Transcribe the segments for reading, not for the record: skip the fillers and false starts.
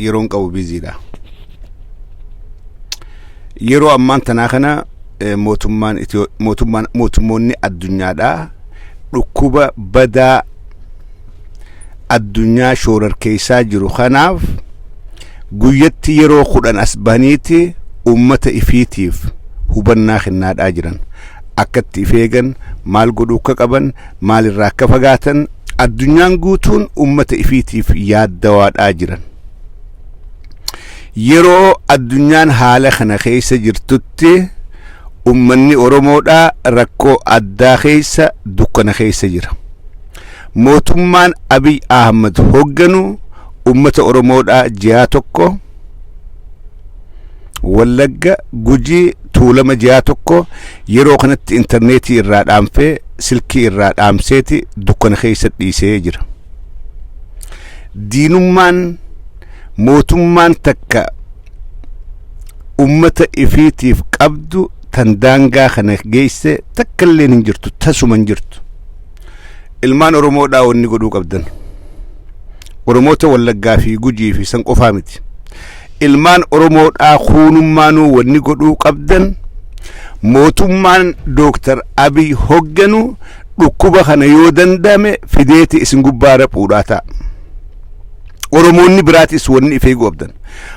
yeroon qabu biziidha. Yeroo ammaan tanaa kana mootummoonni addunyaadhaa dhukkuba badaa addunyaa shoorarkeessaa jiru kanaaf guyyatti yeroo 10 as bahaniiti ummata ifiitiif hubannaa kennaadhaa jiran. Akkatti ifeegan, maal godhuu akka qaban, maal irraa akka fagaatan addunyaan guutuun ummata ifiitiif yaaddawaadhaa jiran. Yeroo addunyaan haala kana keessa jirtutti ummanni Oromoodhaa rakkoo addaa keessa dukkana keessa jira. Mootummaan Abiy Ahmad hogganu ummata Oromoodhaa ji'a tokko Wallagga Gujii Tuulama ji'a tokko yeroo kanatti interneetii irraa dhaamfee silkii irraa dhaamseeti dukkana keessa dhiisee jira. Diinummaan mootummaan takka ummata ifiitiif qabdu tan daangaa kana geesse takka illee hin jirtu, tasuma hin jirtu. Ilmaan Oromoodhaa wanni godhuu qabdan. Oromoota Wallaggaa fi Gujii fi san qofaa miti. Ilmaan Oromoodhaa kuunummaanuu wanni godhuu qabdan mootummaan Dr. Abiy hogganu dhukkuba kana yoo dandame fideeti isin gubbaa raphuudhaa ta'a. Oromoonni biraatis wanni ifeeguu qabdan.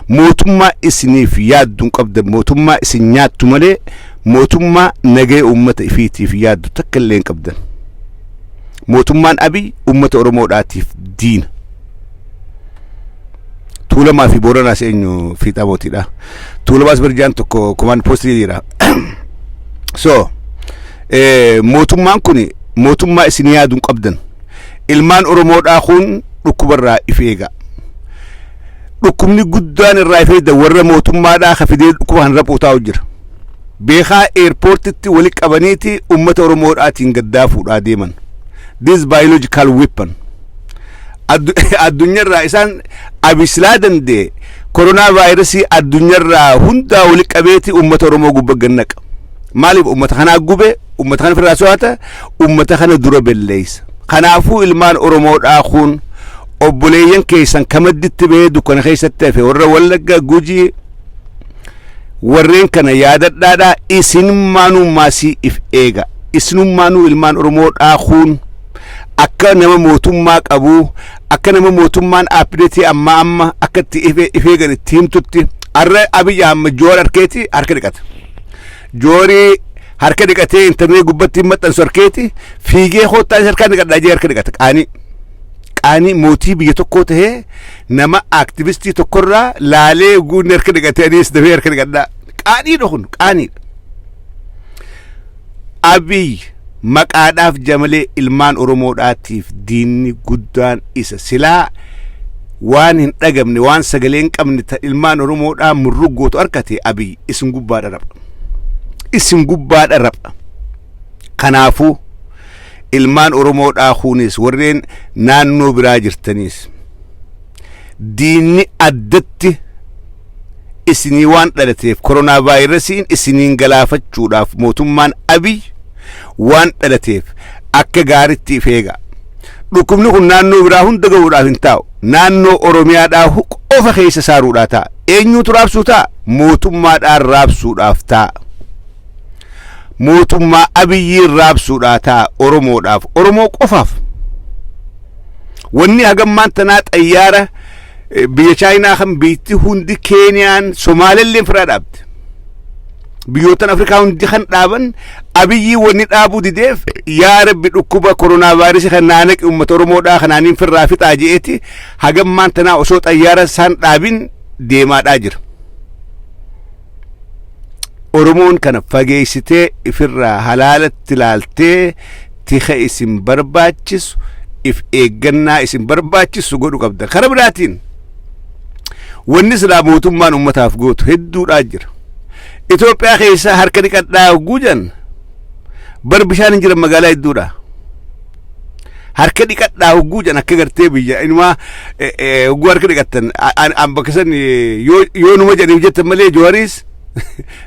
Mootummaa isiniif yaadduun qabdan. Mootummaa isin nyaattu malee mootummaa nagee ummata ifiitiif yaaddu takka illee hin qabdan. Mootummaan Abiy ummata Oromoodhaatiif diina. Tuulamaa fi Booranaas eenyu fiixaa mootiidha. Tuulamaas barjaan tokko command post jira. So mootummaan kun mootummaa isin yaaduun qabdan. Ilmaan Oromoodhaa kun dhukkubarraa ifeega. Dhukkubni guddaan irraa ifeeda warra mootummaadhaa hafidee dhukkuban raphuu taa'u jira. Beekaa airportitti wali qabaniiti ummata Oromoodhaatiin gaddaafuudhaa deeman. This biological weapon. Addunyarraa isaan abislaa dandee coronavirusii addunyarraa hundaa wali qabeeti ummata Oromoo gubba gannaqa. Maaliif ummata kana gube, ummata kana firraa so'ata, ummata kana dura belleessa. Kanaafuu ilmaan Oromoodhaa kun obboleeyyan keessan kamadditti bee dukkana keessatti hafe warra Wallagga Gujii warreen kana yaadadhaadhaa isinummaanuu maasii if eega. Isinummaanuu ilmaan Oromoodhaa kun akka nama mootummaa qabu, akka nama mootummaan apdeetii amma akkatti ifeegan itti himtutti arra Abiy Ahmad joor harkeeti harka dhiqata. Joori harka dhiqatee internet gubbatti maxxansu harkeeti fiigee hoottaan harka dhiqadhaa jee harka dhiqata. Qaanii mootii biyya tokkoo tahee nama aktivistii tokkorraa laalee guunni harka dhiqatee anis dafee harka dhiqadhaa. Qaaniidha kun qaaniidha. Abiy maqaadhaaf jamalee ilmaan Oromoodhaatiif diinni guddaan isa silaa waan hin dhagamne waan sagalee hin qabne ta ilmaan Oromoodhaa murruggootu harkate Abiy isin gubbaadha rapha. Isin gubbaadha rapha. Kanaafuu ilmaan Oromoodhaa kunis warreen naannoo biraa jirtanis diinni addatti isinii waan dhalateef coronavirasiin isiniin galaafachuudhaaf mootummaan Abiy waan dhalateef akka gaaritti ifeega. Dhukkubni kun naannoo biraa hunda ga'uudhaaf hin taa'u. Naannoo Oromiyaadhaa qofa keessa saaruudhaa ta'a. Eenyuutu raabsuu ta'a? Mootummaadhaan raabsuudhaaf ta'a. Mootummaa Abiyyiin raabsuudhaa ta'a Oromoodhaaf. Oromoo qofaaf. Wanni hagammaan tanaa xayyaara biyya Chaayinaa kan biitti hundi Keeniyaan Somaalilleen firaa dhaabde. Biyyoottan Afrikaa hundi kan dhaaban Abiyyi wanni dhaabuu dideef yaa Rabbi dhukkuba coronavirus kan naanaqi ummata Oromoodhaa kanaaniin firraa fixaa je'eeti hagammaan tanaa osoo xayyaara isaan dhaabin deemaadhaa jira. Oromoon kana fageessitee ifirraa halaalatti ilaaltee tika isin barbaachisu if eeggannaa isin barbaachisu godhu qabda. Kara biraatiin wanni silaa mootummaan ummataaf gootu hedduudhaa jira. Itoophiyaa keessa harka dhiqadhaa guujan bar bishaan hin jiran magaalaa hedduudha. Harka dhiqadhaa guujan akka gartee biyya inumaa hogguu harka dhiqattan bakka san yoo numa jedhaniif jettan malee Jawaaris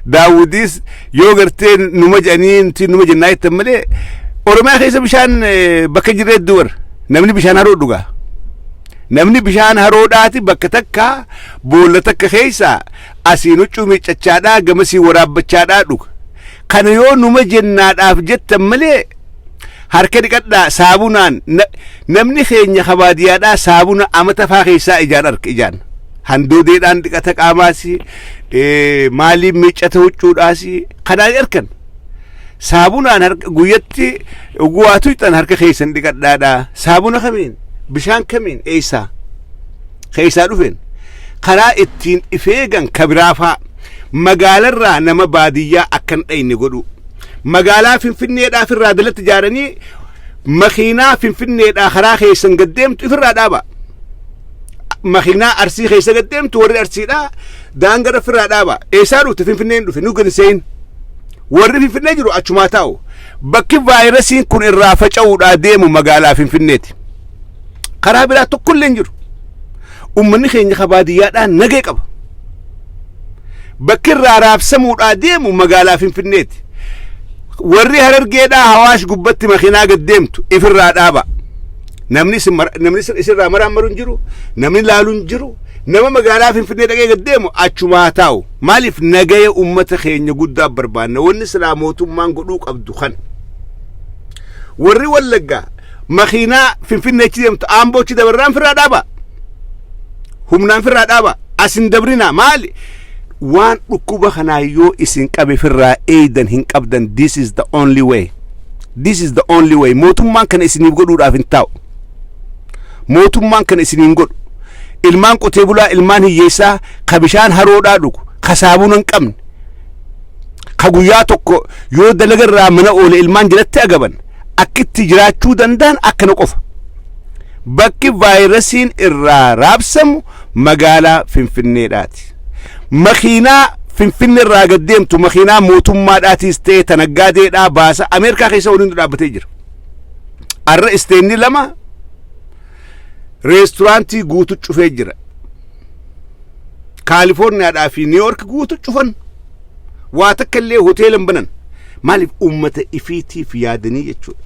Daawudis yoo gartee numa jedhanii numa jennaa jettan malee Oromiyaa keessa bishaan bakka jirre hedduu namni bishaan haroo dhugaa. namni bishaan haroodhaati bakka takka boolla takka keessa asiin huccuu miiccachaadhaa gamasii waraabbachaadhaa dhuga kana yoo numa jennaadhaaf jettan malee harka dhiqadhaa saabunaan namni keenya kabaadiyaadhaa saabuna amata faa keessaa ijaan harka ijaan handoodeedhaan dhiqata qaamaasi maaliin miiccata huccuudhaasi kanaan erkan saabunaan harka guyyatti guwaatu ixan harka keessan dhiqadhaadhaa saabuna kamiin bishaan kamiin eessaa keessaa dhufeen karaa ittiin ifeegan kabiraafaa magaalarraa nama baadiyyaa akkan dhayne godhu magaalaa finfinneedhaaf irraa dalatti ijaaranii makiinaa finfinneedhaa karaa keessan gaddeemtu ifirraa dhaaba makiinaa arsii keessa gaddeemtu warri arsiidhaa daangara firraa dhaaba eessaa dhufte finfinneen dhufe nu ganseen warri finfinnee jiru achumaa taa'u bakki vaayirasiin kun irraa faca'uudhaa deemu magaalaa finfinneeti karaa biraa tokkollee hin jiru ummanni keenya kabaadiyyaadhaan nagee qaba bakki irraa raabsamuudhaa deemu magaalaa finfinneeti warri harargeedhaa hawaash gubbatti makiinaa gaddeemtu ifirraa dhaaba namni isirraa maraammaru hin jiru namni laalu hin jiru nama magaalaa finfinnee dhaqee gaddeemu achumaa taa'u maaliif nagaya ummata keenya guddaa barbaanna wanni silaa mootummaan godhuu qabdu kan warri wallaggaa makiinaa finfinneechi deemtu aamboochi dabarraan firraa dhaaba humnaan firraa dhaaba asin dabrina maali waan dhukkuba kanaa yoo isin qabe firraa eeydan hin qabdan this is the only way mootummaan kana isiniif godhuudhaaf hin taa'u mootummaan kana isiniin godhu ilmaan qotee bulaa ilmaan hiyyeessaa ka bishaan haroodhaa dhugu ka saabuna hin qabne ka guyyaa tokko yoo dalagarraa mana oole ilmaan jalatti agaban akkitti jiraachuu danda'an akkana qofa bakki vaayirasiin irraa raabsamu magaalaa finfinneedhaati makiinaa finfinne irraa gaddeemtu makiinaa mootummaadhaatiis ta'e tanaggaadeedhaa baasa ameerikaa keessa waliin dhaabbatee jira arra isteenni lama reesturaantii guutu cufee jira kaalifoorniyaadhaa fi niiyork guutu cufan waa takka illee hoteelan banan maaliif ummata ifiitiif yaadanii jechuudha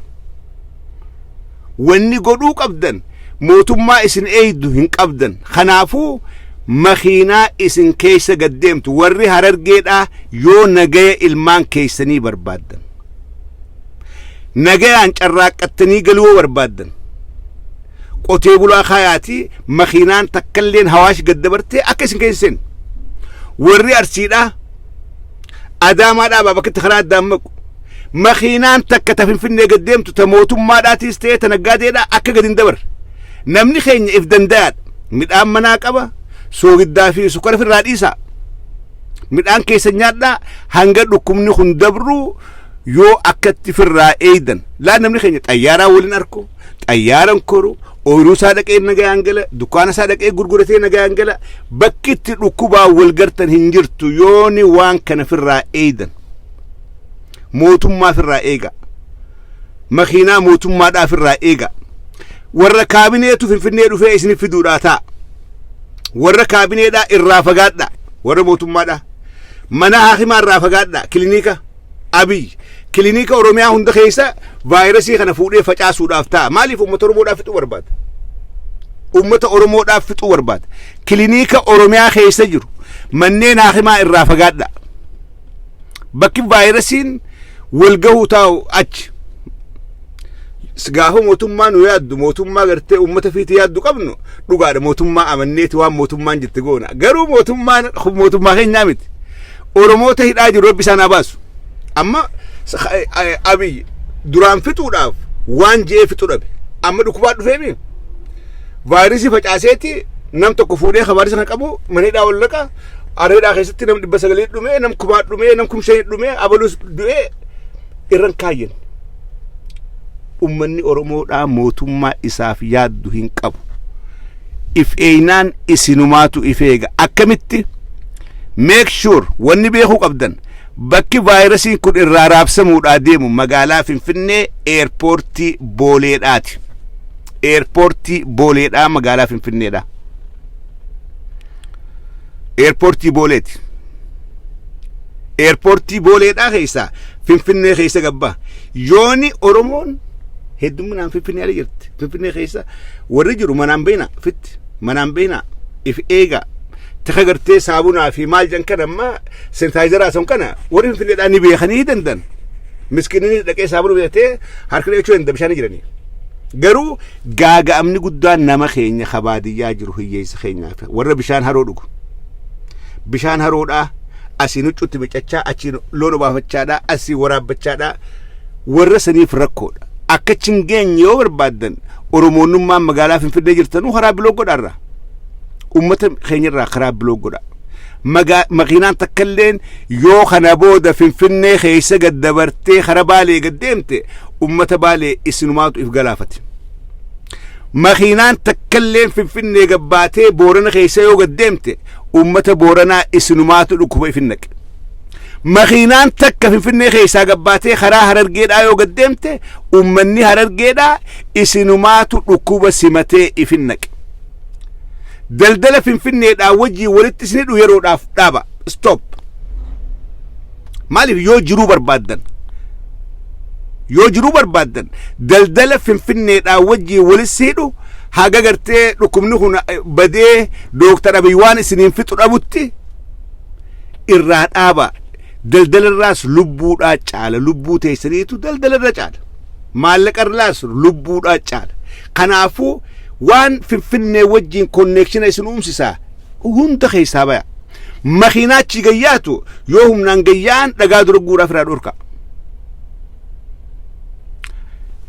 wanni godhuu qabdan mootummaa isin eeydu hin qabdan kanaafuu makiinaa isin keessa gaddeemtu warri harargeedhaa yoo nagaya ilmaan keessanii barbaaddan nagayaan carraaqqattanii galuu barbaaddan qotee bulaa kaayaati makiinaan takkalleen hawaash gaddabartee akka isin keessan warri arsiidhaa adaamaadhaa bakka karaa addaan maqu makiinaan takka ta finfinnee gaddeemtu ta mootummaadhaatiis ta'e ta naggaadeedhaa akka gad hin dabarre namni keenya if dandayaadha midhaan manaa qaba soogiddaa fi sukkara firraa dhiisaa midhaan keessa nyaadhaa hanga dhukkubni kun dabru yoo akkatti firraa eeydan laa namni keenya xayyaaraa waliin arku xayyaaran koru ooyiruu isaa dhaqee nagayaan gala dukkaana isaa dhaqee gurguratee nagayaan gala bakkitti dhukkubaa wal gartan hin jirtu yooni waan kana firraa eeydan mootummaa firraa eega makiinaa mootummaadhaa firraa eega warra kaabineetu finfinnee dhufee isinif fiduudhaa ta'a warra kaabineedhaa irraa fagaadhaa warra mootummaadhaa mana haakimaa irraa fagaadhaa kilinika abiy kilinika oromiyaa hunda keessa vaayirasii kana fuudhee facaasuudhaaf ta'a maaliif ummata oromoodhaaf fixuu barbaada ummata oromoodhaaf fixuu barbaada kilinika oromiyaa keessa jiru manneen haakimaa irraa fagaadhaa bakki vaayirasiin wal gahuu taa'u achi gaafa mootummaa nu yaaddu mootummaa gartee ummata fiiti yaaddu qabnu dhugaadha mootummaa amanneeti waan mootummaan jette goona garuu mootummaa keenyaa miti oromoota hidhaa jiru rabbi isaan abaasu amma abiy duraan fixuudhaaf waan je'ee fixu dhabe amma dhukkubaa dhufeemi vaayirasii facaaseeti nam tokko fuudhee vaayirasii kana qabu manidhaa wallaqa areedhaa keessatti nam 900 dhumee nam 1000 dhumee nam 500 dhumee abalus du'ee irran kaayyan ummanni oromoodhaa mootummaa isaaf yaaddu hin qabu if eeynaan isinumaatu ifeega akkamitti make sure wanni beekuu qabdan bakki vaayirasiin kun irraa raabsamuudhaa deemu magaalaa finfinnee eerpoortii booleedhaati eerpoortii booleedhaa magaalaa finfinneedhaa eerpoortii booleeti eerpoortii booleedhaa keessaa finfinnee keessa gabbaa yooni oromoon heddumminaan Finfinnee ala jirti. Finfinnee keessa warri jiru manaan beena fitti manaan beena if eega taka gartee saabunaa fi maal jan kana amma sanitaayizaraa son kana warri Finfinneedhaan ni beekanii dandan. Miskiinni dhaqee saabuna bitatee harka dhiqachuu danda'a bishaan jiranii. Garuu gaaga'amni guddaan nama keenya kabaadiyyaa jiru hiyyeessa keenyaaf warra bishaan haroo dhugu. Bishaan haroodhaa asiin huccuutti bicachaa achiin loon obaafachaadhaa asii waraabbachaadhaa warra saniif rakkoodha. Akka chingeenye yoo barbaadan Oromoonnummaan magaalaa Finfinnee jirtanuu karaa biloo godhaarra. Uummata keenyarraa karaa biloo godha. Makiinaan takkalleen yoo kana booda Finfinnee keessa gaddabartee karaa Baalee gaddeemte uummata Baalee isinumaatu if galaafate. Makiinaan takkalleen Finfinnee gabbaatee Boorana keessa yoo gaddeemte uummata Booranaa isinumaatu dhukkuba ifin naqe. Makiinaan takka Finfinnee keessaa gabbaatee karaa Harargeedhaa yoo gaddeemte uummanni Harargeedhaa isinumaatu dhukkuba simatee ifin naqe. Daldala Finfinneedhaa wajjii walitti isin hidhu yeroodhaaf dhaaba stop. Maaliif yoo jiruu barbaadan daldala Finfinneedhaa wajjii walitti hidhu haga gartee dhukkubni kun badee Dooktar Abiy waan isiniin fixu dhabutti irraa dhaaba. Daldalarraas lubbuudhaa caala lubbuu teessaniitu daldalarra caala. Maallaqarraas lubbuudhaa caala. Kanaafuu waan Finfinnee wajjiin konneekshina isin uumsisaa hunda keessaa baya. Makiinaachi gayyaatu yoo humnaan gayyaan dhagaa dura guuraa firaa dhorka.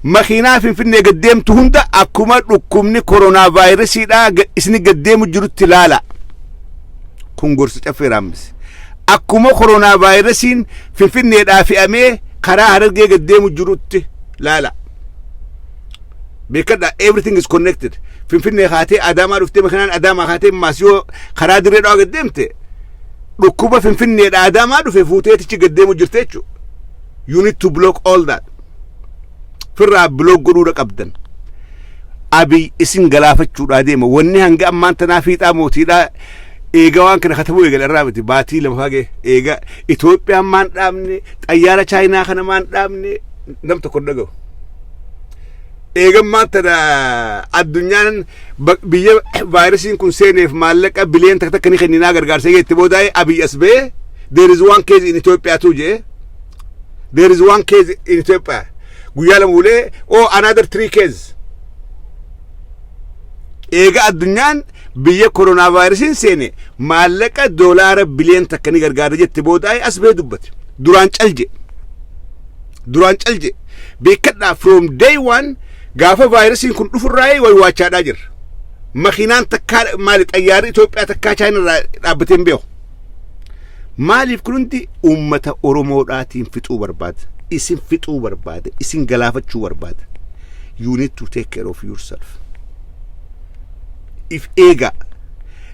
Makiinaa Finfinnee gaddeemtu hunda akkuma dhukkubni koronaa vaayirasiidhaa isini gaddeemu jirutti laala. Kun gorsa caffeeraammis. Akkuma koronaa vaayirasiin Finfinneedhaa fe'amee karaa Harargee gaddeemu jirutti laala. Beekadha everything is connected. Finfinnee kaatee Adaamaa dhuftee makiinaan Adaamaa kaatee Maasiyoo karaa Direedhaa gaddeemte dhukkuba Finfinneedhaa Adaamaa dhufe fuuteetichi gaddeemu jirte jechuudha. You need to block all that. Firraa block godhuudha qabdan. Abiy isin galaafachuudhaa deema. Wanni hanga ammaan tanaa fiixaa mootiidhaa eega waan kana katabuu eegala irraa miti baatii lama fagee eega Itoophiyaan maan dhaabne xayyaara Chaayinaa kana maan dhaabne nam tokko dhaga'u. Eegammaan tana addunyaan biyya vaayirasiin kun seeneef maallaqa biliyoon takka ni kenninaa gargaarsa eegeetti boodaa'ee Abiy as ba'ee there is one case in Ethiopia too jee. There is one case in Ethiopia. Guyyaa lama ulee another 3 cases. Eega addunyaan biyya koronaa vaayirasiin seene maallaqa doolaara biliyoon takka ni gargaara jetti boodaa'ee as ba'ee dubbate. Duraan calje. Beekadhaa from day one gaafa vaayirasiin kun dhufurraa'ee waywaachaadhaa jirra. Makiinaan takkaa maali xayyaarri Itoophiyaa takkaa Chaayinarraa dhaabbatee hin beeku. Maaliif kun hundi uummata Oromoodhaatiin fixuu barbaada. Isin fixuu barbaada. Isin galaafachuu barbaada. You need to take care of yourself. If eega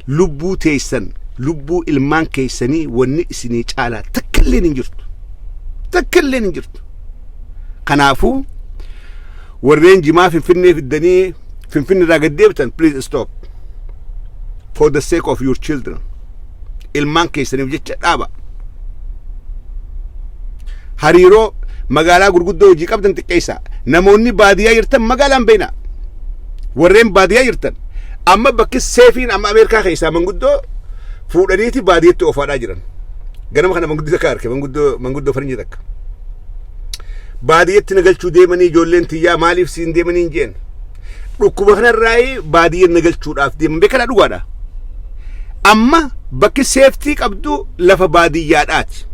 lubbuu teessan lubbuu ilmaan keessanii wanni isinii caalaa takkalleen hin jirtu. Kanaafuu warreen jimaa Finfinnee fiddanii Finfinneerraa gaddeebitan please stop for the sake of your children. Ilmaan keessaniif jecha dhaaba. Hariiroo magaalaa gurguddoo hojii qabdan xiqqeessaa. Namoonni baadiyyaa jirtan magaalaan beena. Warreen baadiyyaa jirtan amma bakki seefiin amma Ameerikaa keessaa manguddoo fuudhaniiti baadiyyatti oofaadhaa jiran. Ganama kana manguddoo takka arke manguddoo farinjii takka. Baadiyyatti nagalchuu deemanii ijoolleen tiyyaa maaliif siin deemanii hin jeen. Dhukkuba kanarraa baadiyyaan nagalchuudhaaf deeman beekadhaa dhugaadha. Amma bakki seeftii qabdu lafa baadiyyaadhaati.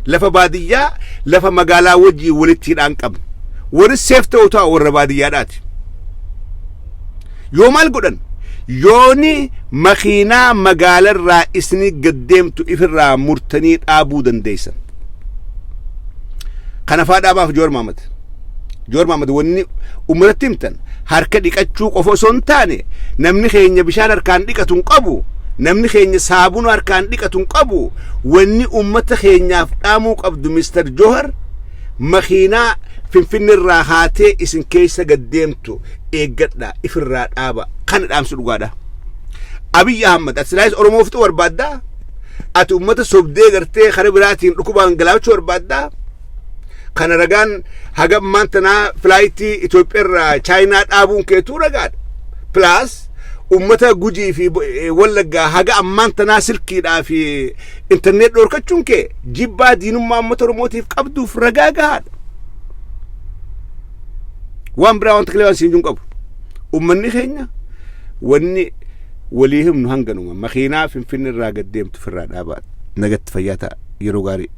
Lafa baadiyyaa lafa magaalaa wajjii walitti hidhaan qabna. Warri seefta'u ta'a warra baadiyyaadhaati. Yoo maal godhan yooni makiinaa magaalarraa isni gaddeemtu ifirraa murtanii dhaabuu dandeessan. Kana faadhaabaaf Joor Maamad wanni uummatatti himtan harka dhiqachuu qofa osoo hin taane namni keenya bishaan harkaan dhiqatu hin qabu. Namni keenya saabuna harkaan dhiqatu hin qabu. Wanni uummata keenyaaf dhaamuu qabdu Mr. Johar makiinaa Finfinneerraa haatee isin keessa gaddeemtu eeggadhaa ifirraa dhaaba. Kana dhaamsu dhugaadha. Abiy Ahmad asilaayis Oromoo fixuu barbaaddaa. Ati uummata sobdee gartee karaa biraatiin dhukubaan galaafachuu barbaaddaa. kana ragaan haga maantana flighti Itoophiyaa China dhaabuun keetu ragaadha plus ummata gujii fi wallaga haga maantana silkiidhaa fi internet dhorkachuun kee jibbaa diinummaa ummata Oromootiif qabduuf ragaa gahaadha waan biraa wanta kaleewwan siinjuun qabu ummanni keenya wanni walii himnu hanganuma makiinaa finfinnee irraa gaddeemtu firraa dhaabaa nagatti fayyaata yeroo gaarii